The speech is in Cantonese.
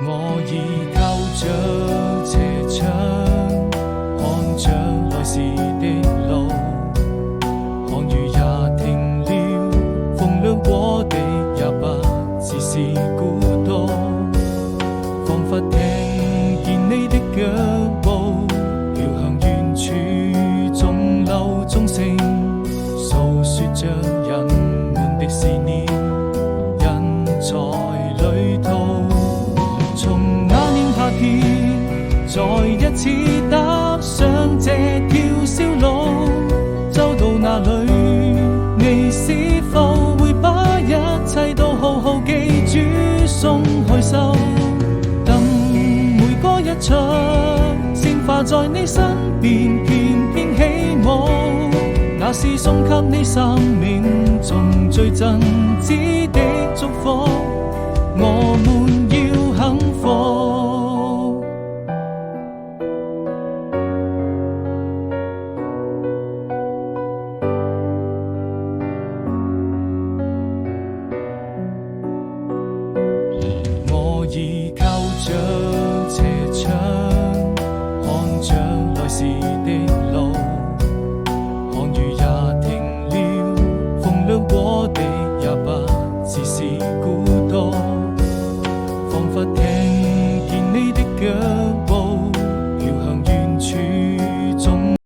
我已靠着斜窗，看着來時的路，看雨也停了，風涼過的也不只是孤獨，彷彿聽見你的腳步飄向遠處，鐘樓鐘聲訴說着人們的思念，人在旅途，從那年夏天再一次踏上這條小路，走到哪裏你是否會把一切都好好記住，鬆開手，等每個一場鮮花在你身邊翩翩起舞，那是送給你生命中最真摯的祝福，我們